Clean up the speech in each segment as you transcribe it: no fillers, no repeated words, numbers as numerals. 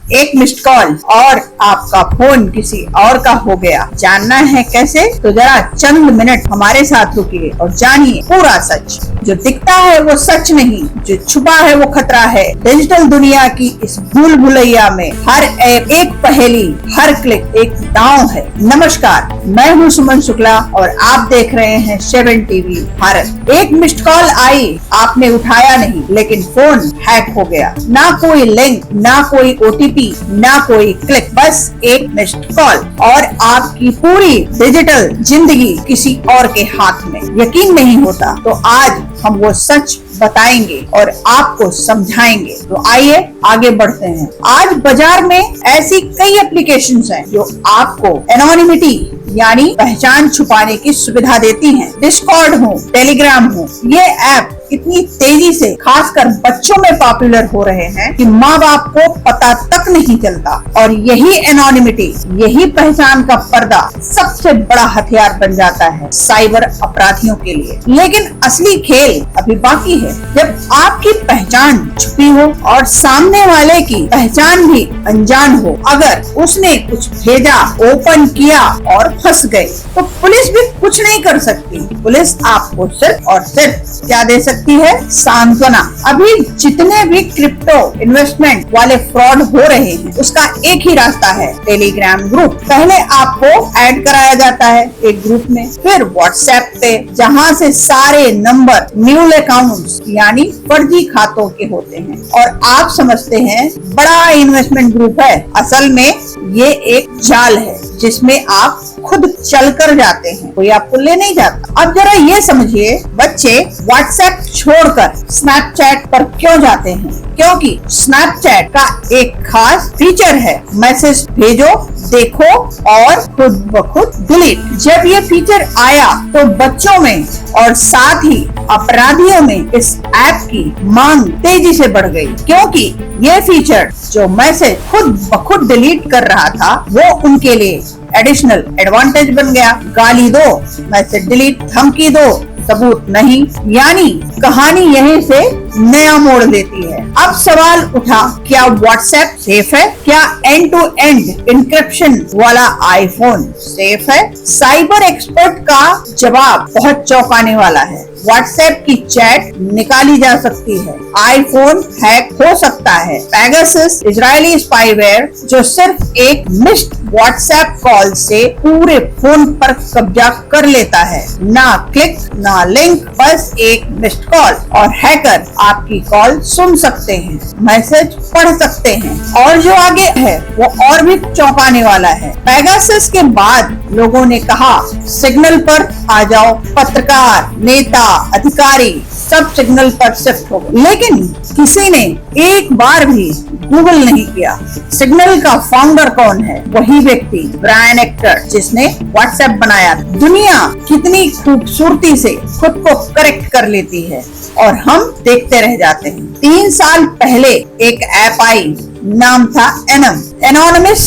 एक missed call और आपका फोन किसी और का हो गया। जानना है कैसे? तो जरा चंद मिनट हमारे साथ रुकिए और जानिए पूरा सच। जो दिखता है वो सच नहीं, जो छुपा है वो खतरा है। डिजिटल दुनिया की इस भूल भुलैया में हर एक पहेली, हर क्लिक एक दांव है। नमस्कार, मैं हूँ सुमन शुक्ला और आप देख रहे हैं 7 टीवी भारत। एक मिस्ड कॉल आई, आपने उठाया नहीं, लेकिन फोन हैक हो गया। ना कोई लिंक, ना कोई ओटीपी, ना कोई क्लिक, बस एक मिस्ड कॉल और आपकी पूरी डिजिटल जिंदगी किसी और के हाथ में। यकीन नहीं होता तो आज हम वो सच बताएंगे और आपको समझाएंगे। तो आइए आगे बढ़ते हैं। आज बाजार में ऐसी कई एप्लीकेशंस हैं जो आपको एनोनिमिटी यानी पहचान छुपाने की सुविधा देती हैं। डिस्कॉर्ड हो, टेलीग्राम हो, ये ऐप इतनी तेजी से खासकर बच्चों में पॉपुलर हो रहे हैं कि माँ बाप को पता तक नहीं चलता। और यही एनोनिमिटी, यही पहचान का पर्दा सबसे बड़ा हथियार बन जाता है साइबर अपराधियों के लिए। लेकिन असली खेल अभी बाकी है। जब आपकी पहचान छुपी हो और सामने वाले की पहचान भी अनजान हो, अगर उसने कुछ भेजा, ओपन किया और फंस गए, तो पुलिस भी कुछ नहीं कर सकती। पुलिस आपको सिर्फ और सिर्फ क्या दे सकती है? सांत्वना। अभी जितने भी क्रिप्टो इन्वेस्टमेंट वाले फ्रॉड हो रहे हैं, उसका एक ही रास्ता है, टेलीग्राम ग्रुप। पहले आपको ऐड कराया जाता है एक ग्रुप में, फिर व्हाट्सएप पे, जहाँ से सारे नंबर न्यूल अकाउंट्स यानी फर्जी खातों के होते हैं और आप समझते हैं बड़ा इन्वेस्टमेंट ग्रुप है। असल में ये एक जाल है जिसमें आप खुद चलकर जाते हैं, कोई आपको ले नहीं जाता। अब जरा ये समझिए, बच्चे व्हाट्सएप छोड़कर स्नैपचैट पर क्यों जाते हैं? क्योंकि स्नैपचैट का एक खास फीचर है, मैसेज भेजो, देखो और खुद ब खुद डिलीट। जब ये फीचर आया तो बच्चों में और साथ ही अपराधियों में इस ऐप की मांग तेजी से बढ़ गई, क्योंकि ये फीचर जो मैसेज खुद ब खुद डिलीट कर रहा था, वो उनके लिए एडिशनल एडवांटेज बन गया। गाली दो, मैसेज डिलीट, धमकी दो, सबूत नहीं, यानी कहानी यहीं से नया मोड़ लेती है। अब सवाल उठा, क्या व्हाट्सएप सेफ है? क्या एंड टू एंड इंक्रिप्शन वाला आईफोन सेफ है? साइबर एक्सपर्ट का जवाब बहुत चौंकाने वाला है। व्हाट्सएप की चैट निकाली जा सकती है, आईफोन हैक हो सकता है। पेगासस इजरायली स्पाईवेयर जो सिर्फ एक मिस्ड व्हाट्सएप कॉल से पूरे फोन पर कब्जा कर लेता है। ना क्लिक, ना लिंक, बस एक मिस्ड कॉल और हैकर आपकी कॉल सुन सकते हैं, मैसेज पढ़ सकते हैं। और जो आगे है वो और भी चौंकाने वाला है। पेगासस के बाद लोगों ने कहा सिग्नल पर आ जाओ, पत्रकार, नेता, अधिकारी सब सिग्नल पर शिफ्ट हो गए, लेकिन किसी ने एक बार भी गूगल नहीं किया सिग्नल का फाउंडर कौन है। वही व्यक्ति ब्रायन एक्टर जिसने व्हाट्सएप बनाया। दुनिया कितनी खूबसूरती से खुद को करेक्ट कर लेती है और हम देखते रह जाते हैं। 3 साल पहले एक ऐप आई, नाम था एनम, एनोनिमस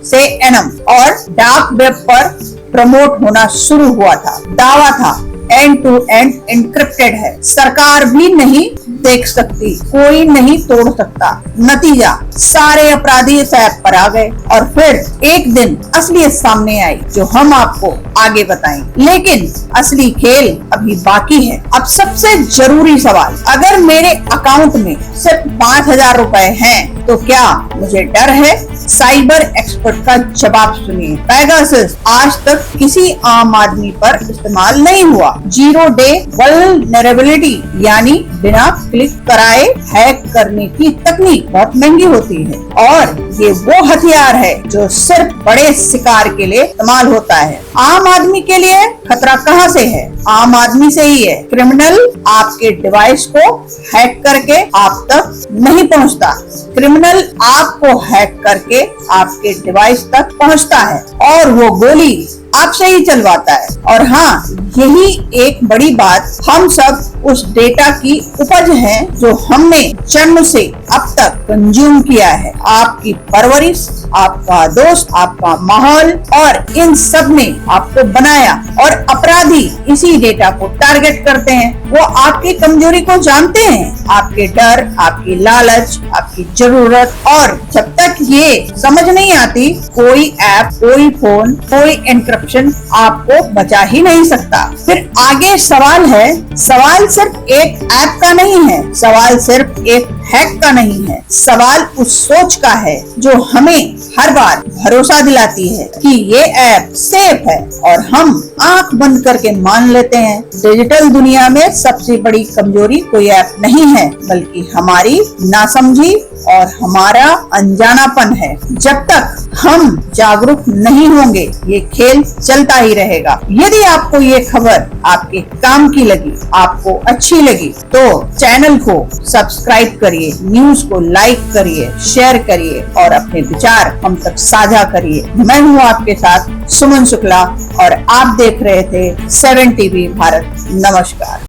से एनम, और डार्क वेब पर प्रमोट होना शुरू हुआ था। दावा था एंड टू एंड एन्क्रिप्टेड है, सरकार भी नहीं देख सकती, कोई नहीं तोड़ सकता। नतीजा, सारे अपराधी इस ऐप पर आ गए और फिर एक दिन असलियत सामने आई जो हम आपको आगे बताएंगे। लेकिन असली खेल अभी बाकी है। अब सबसे जरूरी सवाल, अगर मेरे अकाउंट में सिर्फ 5,000 रुपए हैं तो क्या मुझे डर है? साइबर एक्सपर्ट का जवाब सुनिए। पेगासस आज तक किसी आम आदमी पर इस्तेमाल नहीं हुआ। 0 डे वल्नरेबिलिटी यानी बिना क्लिक कराए हैक करने की तकनीक बहुत महंगी होती है और ये वो हथियार है जो सिर्फ बड़े शिकार के लिए इस्तेमाल होता है। आम आदमी के लिए खतरा कहाँ से है? आम आदमी से ही है। क्रिमिनल आपके डिवाइस को हैक करके आप तक नहीं पहुँचता, क्रिमिनल आपको हैक करके आपके डिवाइस तक पहुँचता है और वो गोली आपसे ही चलवाता है। और हाँ, यही एक बड़ी बात, हम सब उस डेटा की उपज हैं जो हमने जन्म से अब तक कंज्यूम किया है। आपकी परवरिश, आपका दोस्त, आपका माहौल और इन सब ने आपको बनाया और अपराधी इसी डेटा को टारगेट करते हैं। वो आपकी कमजोरी को जानते हैं, आपके डर, आपकी लालच, आपकी जरूरत, और जब तक तक ये समझ नहीं आती, कोई ऐप, कोई फोन, कोई एन्क्रिप्शन आपको बचा ही नहीं सकता। फिर आगे सवाल है, सवाल सिर्फ एक ऐप का नहीं है, सवाल सिर्फ एक हैक का नहीं है, सवाल उस सोच का है जो हमें हर बार भरोसा दिलाती है कि ये ऐप सेफ है और हम आंख बंद करके मान लेते हैं। डिजिटल दुनिया में सबसे बड़ी कमजोरी कोई ऐप नहीं है, बल्कि हमारी नासमझी और हमारा अनजानापन है। जब तक हम जागरूक नहीं होंगे, ये खेल चलता ही रहेगा। यदि आपको ये खबर आपके काम की लगी, आपको अच्छी लगी, तो चैनल को सब्सक्राइब करिए, न्यूज को लाइक करिए, शेयर करिए और अपने विचार हम तक साझा करिए। मैं हूँ आपके साथ सुमन शुक्ला और आप देख रहे थे 7 TV भारत। नमस्कार।